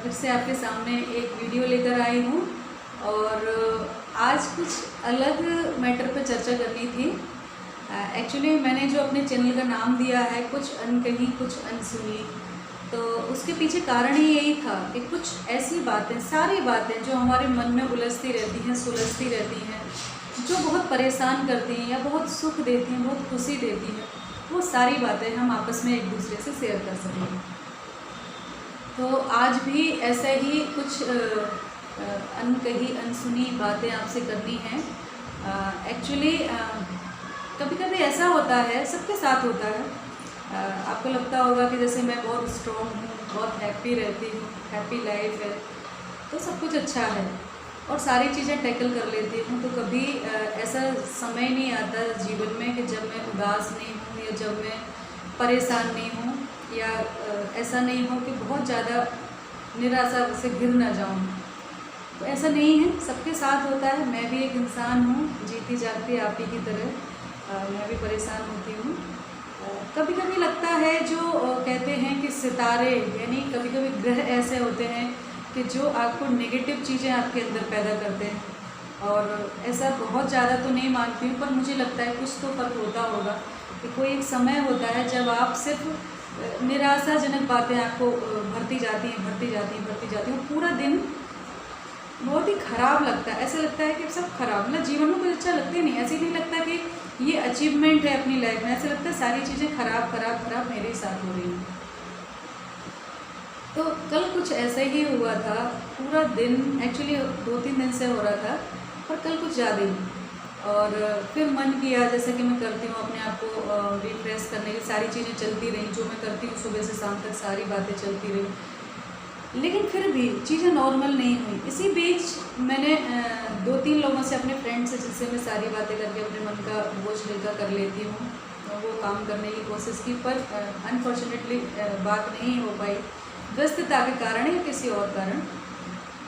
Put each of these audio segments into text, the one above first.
फिर से आपके सामने एक वीडियो लेकर आई हूँ और आज कुछ अलग मैटर पर चर्चा करनी थी। एक्चुअली मैंने जो अपने चैनल का नाम दिया है कुछ अनकही कुछ अनसुनी, तो उसके पीछे कारण ही यही था कि कुछ ऐसी बातें, सारी बातें जो हमारे मन में उलझती रहती हैं, सुलझती रहती हैं, जो बहुत परेशान करती हैं या बहुत सुख देती हैं, बहुत खुशी देती हैं, वो सारी बातें हम आपस में एक दूसरे से शेयर कर सकें। तो आज भी ऐसा ही कुछ अनकही अनसुनी बातें आपसे करनी हैं। एक्चुअली कभी कभी ऐसा होता है, सबके साथ होता है। आपको लगता होगा कि जैसे मैं बहुत स्ट्रॉन्ग हूँ, बहुत हैप्पी रहती हूँ, हैप्पी लाइफ है, तो सब कुछ अच्छा है और सारी चीज़ें टैकल कर लेती हूँ। तो कभी ऐसा समय नहीं आता जीवन में कि जब मैं उदास नहीं हूँ या जब मैं परेशान नहीं हूँ या ऐसा नहीं हो कि बहुत ज़्यादा निराशा से गिर ना जाऊँ। तो ऐसा नहीं है, सबके साथ होता है। मैं भी एक इंसान हूँ, जीती जागती आप ही की तरह मैं भी परेशान होती हूँ। कभी कभी लगता है जो कहते हैं कि सितारे यानी कभी कभी ग्रह ऐसे होते हैं कि जो आपको नेगेटिव चीज़ें आपके अंदर पैदा करते हैं। और ऐसा बहुत ज़्यादा तो नहीं मानती हूँ, पर मुझे लगता है कुछ तो फर्क होता होगा कि कोई एक समय होता है जब आप सिर्फ निराशाजनक बातें आपको भरती जाती हैं। पूरा दिन बहुत ही ख़राब लगता है, ऐसा लगता है कि सब खराब, मतलब जीवन में कुछ अच्छा लगता ही नहीं। ऐसे नहीं लगता कि ये अचीवमेंट है अपनी लाइफ में, ऐसा लगता है सारी चीज़ें खराब मेरे साथ हो रही हैं। तो कल कुछ ऐसा ही हुआ था, पूरा दिन एक्चुअली 2-3 दिन से हो रहा था, पर कल कुछ ज़्यादा ही। और फिर मन किया, जैसा कि मैं करती हूँ, अपने आप को रिफ्रेश करने की सारी चीज़ें चलती रहीं, जो मैं करती हूँ सुबह से शाम तक सारी बातें चलती रहीं, लेकिन फिर भी चीज़ें नॉर्मल नहीं हुई। इसी बीच मैंने 2-3 लोगों से, अपने फ्रेंड से, जिससे मैं सारी बातें करके अपने मन का बोझ हल्का कर लेती हूँ, वो काम करने की कोशिश की, पर अनफॉर्चुनेटली बात नहीं हो पाई, व्यस्तता के कारण या किसी और कारण।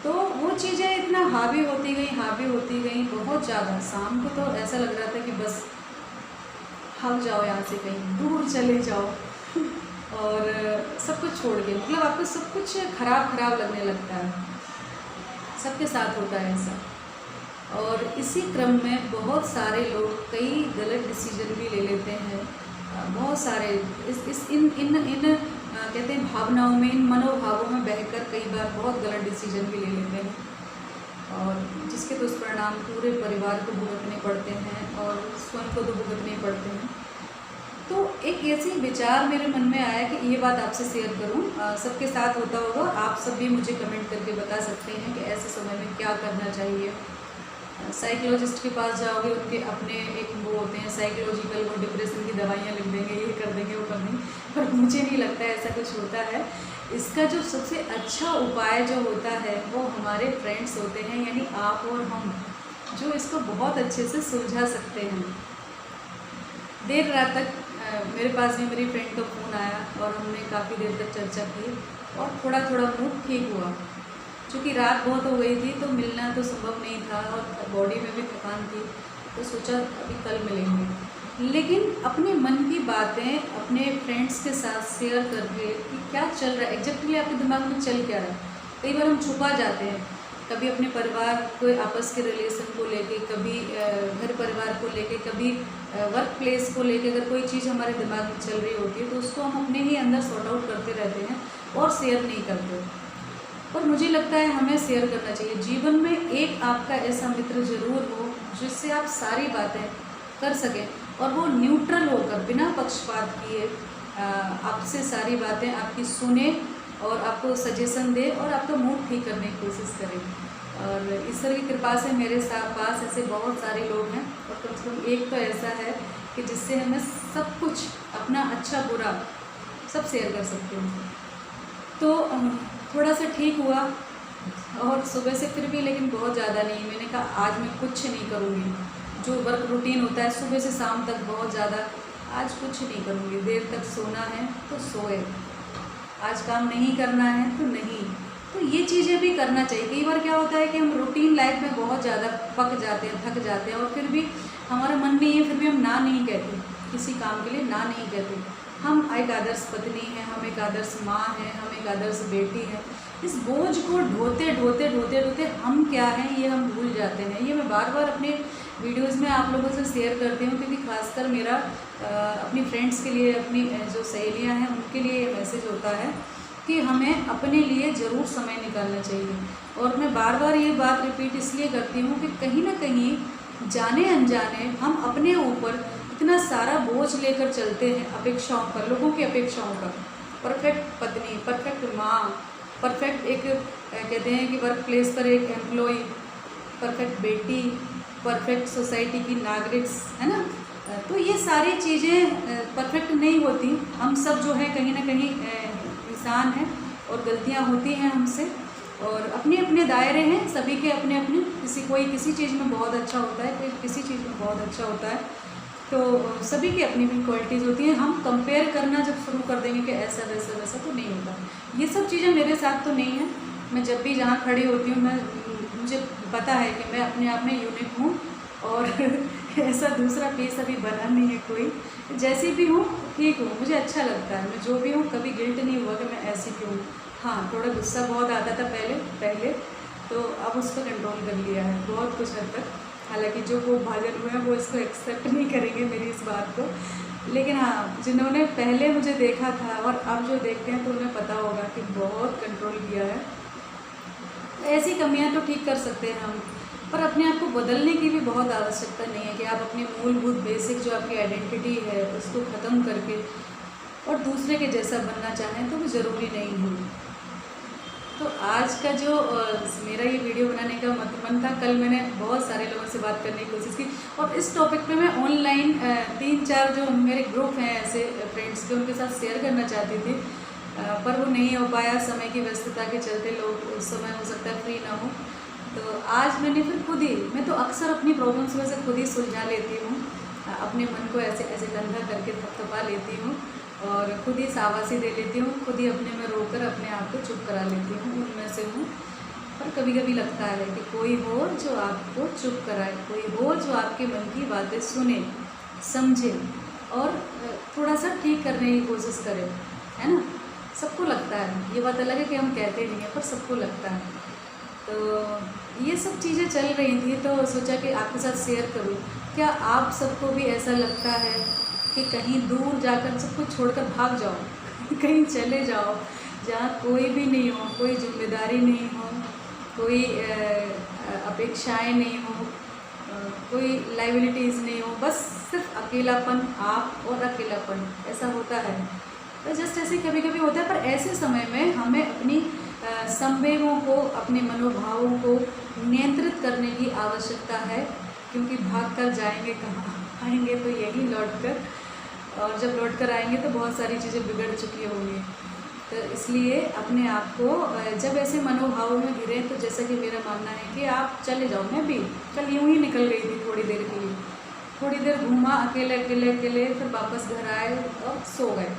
तो वो चीज़ें इतना हावी होती गई बहुत ज़्यादा। शाम को तो ऐसा लग रहा था कि बस भाग जाओ यहाँ से, कहीं दूर चले जाओ और सब कुछ छोड़ के, मतलब आपको सब कुछ खराब लगने लगता है। सबके साथ होता है ऐसा। और इसी क्रम में बहुत सारे लोग कई गलत डिसीजन भी ले लेते हैं। बहुत सारे इन कहते हैं भावनाओं में, इन मनोभावों में बहकर कई बार बहुत गलत डिसीजन भी ले लेते हैं, और जिसके दुष्परिणाम पूरे परिवार को भुगतने पड़ते हैं और स्वयं को तो भुगतने ही पड़ते हैं। तो एक ऐसी विचार मेरे मन में आया कि ये बात आपसे शेयर करूं। सबके साथ होता होगा, आप सब भी मुझे कमेंट करके बता सकते हैं कि ऐसे समय में क्या करना चाहिए। साइकोलॉजिस्ट के पास जाओगे, उनके अपने एक वो होते हैं साइकोलॉजिकल, वो डिप्रेशन की दवाइयाँ लिख देंगे, ये कर देंगे, वो कर देंगे, पर मुझे नहीं लगता है ऐसा कुछ होता है। इसका जो सबसे अच्छा उपाय जो होता है वो हमारे फ्रेंड्स होते हैं, यानी आप और हम, जो इसको बहुत अच्छे से सुलझा सकते हैं। देर रात तक मेरे पास में मेरी फ्रेंड का फ़ोन आया और हमने काफ़ी देर तक चर्चा की और थोड़ा मूड ठीक हुआ। चूँकि रात बहुत हो गई थी तो मिलना तो संभव नहीं था और बॉडी में भी थकान थी, तो सोचा अभी कल मिलेंगे। लेकिन अपने मन की बातें अपने फ्रेंड्स के साथ शेयर करके कि क्या चल रहा है, एग्जैक्टली आपके दिमाग में चल क्या रहा है। कई बार हम छुपा जाते हैं, कभी अपने परिवार को, आपस के रिलेशन को लेके, कभी घर परिवार को लेके, कभी वर्क प्लेस को लेके, अगर कोई चीज़ हमारे दिमाग में चल रही होती है तो उसको हम अपने ही अंदर सॉर्ट आउट करते रहते हैं और शेयर नहीं करते। और मुझे लगता है हमें शेयर करना चाहिए। जीवन में एक आपका ऐसा मित्र ज़रूर हो जिससे आप सारी बातें कर सकें और वो न्यूट्रल होकर, बिना पक्षपात किए आपसे सारी बातें आपकी सुने और आपको सजेशन दे और आपका मूड ठीक करने की कोशिश करें। और ईश्वर की कृपा से मेरे पास ऐसे बहुत सारे लोग हैं, और कम से कम एक तो ऐसा है कि जिससे हमें सब कुछ, अपना अच्छा बुरा सब शेयर कर सकते हैं। तो थोड़ा सा ठीक हुआ और सुबह से फिर भी, लेकिन बहुत ज़्यादा नहीं। मैंने कहा आज मैं कुछ नहीं करूँगी, जो वर्क रूटीन होता है सुबह से शाम तक बहुत ज़्यादा, आज कुछ नहीं करूँगी। देर तक सोना है तो सोए, आज काम नहीं करना है तो नहीं। तो ये चीज़ें भी करना चाहिए। कई बार क्या होता है कि हम रूटीन लाइफ में बहुत ज़्यादा पक जाते हैं, थक जाते हैं, और फिर भी हमारा मन नहीं है, फिर भी हम ना नहीं कहते, किसी काम के लिए ना नहीं कहते। हम एक आदर्श पत्नी हैं, हम एक आदर्श माँ हैं, हम एक आदर्श बेटी हैं, इस बोझ को ढोते ढोते ढोते ढोते हम क्या हैं ये हम भूल जाते हैं। ये मैं बार बार अपने वीडियोस में आप लोगों से शेयर करती हूँ, क्योंकि खासकर मेरा अपनी फ्रेंड्स के लिए, अपनी जो सहेलियाँ हैं उनके लिए ये मैसेज होता है कि हमें अपने लिए ज़रूर समय निकालना चाहिए। और मैं बार बार ये बात रिपीट इसलिए करती हूँ कि कहीं ना कहीं जाने अनजाने हम अपने ऊपर इतना सारा बोझ लेकर चलते हैं, अपेक्षाओं का, लोगों की अपेक्षाओं का। परफेक्ट पत्नी, परफेक्ट माँ, परफेक्ट एक कहते हैं कि वर्क प्लेस पर एक एम्प्लॉय, परफेक्ट बेटी, परफेक्ट सोसाइटी की नागरिक, है ना। तो ये सारी चीज़ें परफेक्ट नहीं होती। हम सब जो है कहीं ना कहीं इंसान हैं और गलतियाँ होती हैं हमसे, और अपने अपने दायरे हैं सभी के, अपने अपने। कोई किसी चीज़ में बहुत अच्छा होता है, कोई किसी चीज़ में बहुत अच्छा होता है। तो सभी की अपनी अपनी क्वालिटीज़ होती हैं। हम कंपेयर करना जब शुरू कर देंगे कि ऐसा वैसा वैसा, तो नहीं होता। ये सब चीज़ें मेरे साथ तो नहीं है। मैं जब भी जहाँ खड़ी होती हूँ, मुझे पता है कि मैं अपने आप में यूनिक हूँ, और ऐसा दूसरा पीस अभी बना नहीं है कोई। जैसी भी हूँ ठीक हूँ, मुझे अच्छा लगता है। मैं जो भी हूँ कभी गिल्ट नहीं हुआ कि मैं ऐसी क्यों हूँ। हाँ, थोड़ा गुस्सा बहुत आता था पहले, तो अब उस पर कंट्रोल कर लिया है बहुत कुछ हद तक। हालांकि जो वो भाजन हुए हैं वो इसको एक्सेप्ट नहीं करेंगे मेरी इस बात को, लेकिन हाँ, जिन्होंने पहले मुझे देखा था और अब जो देखते हैं तो उन्हें पता होगा कि बहुत कंट्रोल किया है। ऐसी कमियां तो ठीक कर सकते हैं हम, पर अपने आप को बदलने की भी बहुत आवश्यकता नहीं है कि आप अपनी मूलभूत बेसिक जो आपकी आइडेंटिटी है उसको ख़त्म करके और दूसरे के जैसा बनना चाहें, तो वो ज़रूरी नहीं है। तो आज का जो मेरा ये वीडियो बनाने का मन था, कल मैंने बहुत सारे लोगों से बात करने की कोशिश की, और इस टॉपिक पे मैं ऑनलाइन 3-4 जो मेरे ग्रुप हैं ऐसे फ्रेंड्स के, उनके साथ शेयर करना चाहती थी, पर वो नहीं हो पाया। समय की व्यस्तता के चलते लोग उस समय हो सकता है फ्री ना हो। तो आज मैंने फिर खुद ही, मैं तो अक्सर अपनी प्रॉब्लम्स में से खुद ही सुलझा लेती हूँ, अपने मन को ऐसे ऐसे कंधा करके थपथपा लेती हूँ और खुद ही शाबाशी दे लेती हूँ, खुद ही अपने में रोकर अपने आप को चुप करा लेती हूँ। उनमें से हूँ। पर कभी कभी लगता है कि कोई हो जो आपको चुप कराए, कोई हो जो आपके मन की बातें सुने, समझे और थोड़ा सा ठीक करने की कोशिश करे, है ना। सबको लगता है, ये बात अलग है कि हम कहते नहीं हैं, पर सबको लगता है। तो ये सब चीज़ें चल रही थी, तो सोचा कि आपके साथ शेयर करूँ। क्या आप सबको भी ऐसा लगता है कि कहीं दूर जाकर सब कुछ छोड़कर भाग जाओ कहीं चले जाओ जहाँ कोई भी नहीं हो, कोई जिम्मेदारी नहीं हो, कोई अपेक्षाएं नहीं हो, कोई लाइबिलिटीज़ नहीं हो, बस सिर्फ अकेलापन, आप और अकेलापन, ऐसा होता है। तो जस्ट ऐसे कभी कभी होता है, पर ऐसे समय में हमें अपनी संवेगों को, अपने मनोभावों को नियंत्रित करने की आवश्यकता है, क्योंकि भाग कर जाएंगे कहाँ, आएंगे तो यही लौट कर, और जब लौट कर आएंगे तो बहुत सारी चीज़ें बिगड़ चुकी होंगी। तो इसलिए अपने आप को जब ऐसे मनोभावों में घिरे, तो जैसा कि मेरा मानना है कि आप चले जाओ। मैं भी कल यूँ ही निकल गई थी थोड़ी देर के लिए, थोड़ी देर घूमा अकेले, फिर वापस घर आए और सो गए।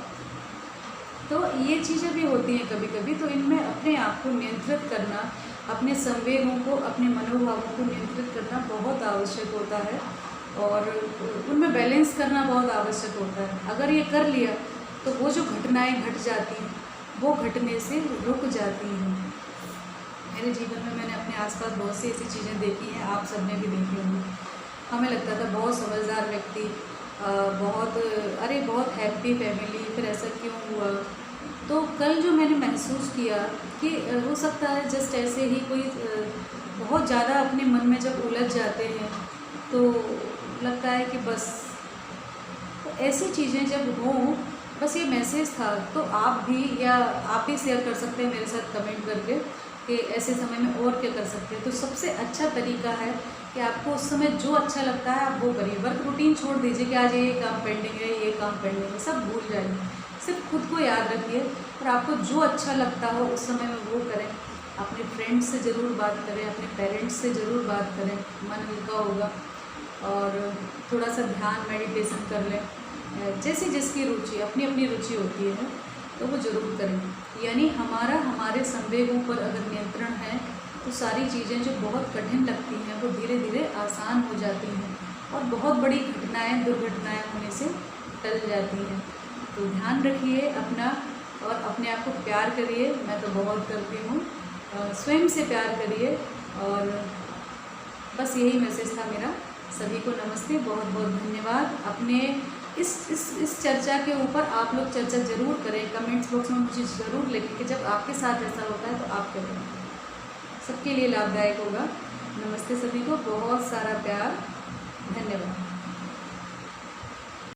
तो ये चीज़ें भी होती हैं कभी कभी। तो इनमें अपने आप को नियंत्रित करना, अपने संवेगों को, अपने मनोभावों को नियंत्रित करना बहुत आवश्यक होता है, और उनमें बैलेंस करना बहुत आवश्यक होता है। अगर ये कर लिया तो वो जो घटनाएं घट जाती हैं वो घटने से रुक जाती हैं। मेरे जीवन में मैंने अपने आसपास बहुत सी ऐसी चीज़ें देखी हैं, आप सबने भी देखी होंगी। हमें लगता था बहुत समझदार व्यक्ति, बहुत हैप्पी फैमिली, फिर ऐसा क्यों हुआ। तो कल जो मैंने महसूस किया कि हो सकता है जस्ट ऐसे ही कोई बहुत ज़्यादा अपने मन में जब उलझ जाते हैं तो लगता है कि बस, तो ऐसी चीज़ें जब हों, बस ये मैसेज था। तो आप भी शेयर कर सकते हैं मेरे साथ कमेंट करके कि ऐसे समय में और क्या कर सकते हैं। तो सबसे अच्छा तरीका है कि आपको उस समय जो अच्छा लगता है आप वो करिए। वर्क रूटीन छोड़ दीजिए कि आज ये काम पेंडिंग है, ये काम पेंडिंग है, सब भूल जाइए। सिर्फ खुद को याद रखिए और आपको जो अच्छा लगता हो उस समय में वो करें। अपने फ्रेंड्स से ज़रूर बात करें, अपने पेरेंट्स से ज़रूर बात करें, मन हल्का होगा। और थोड़ा सा ध्यान, मेडिटेशन कर लें। जैसी जिसकी रुचि, अपनी अपनी रुचि होती है, तो वो ज़रूर करें। यानी हमारे संवेगों पर अगर नियंत्रण है तो सारी चीज़ें जो बहुत कठिन लगती हैं वो धीरे धीरे आसान हो जाती हैं, और बहुत बड़ी घटनाएं, दुर्घटनाएं होने से टल जाती हैं। तो ध्यान रखिए अपना, और अपने आप को प्यार करिए। मैं तो बहुत करती हूँ। स्वयं से प्यार करिए। और बस यही मैसेज था मेरा। सभी को नमस्ते, बहुत बहुत धन्यवाद। अपने इस चर्चा के ऊपर आप लोग चर्चा ज़रूर करें, कमेंट्स बॉक्स में मुझे ज़रूर लिखें कि जब आपके साथ ऐसा होता है तो आप क्या करें। सबके लिए लाभदायक होगा। नमस्ते सभी को, बहुत सारा प्यार, धन्यवाद।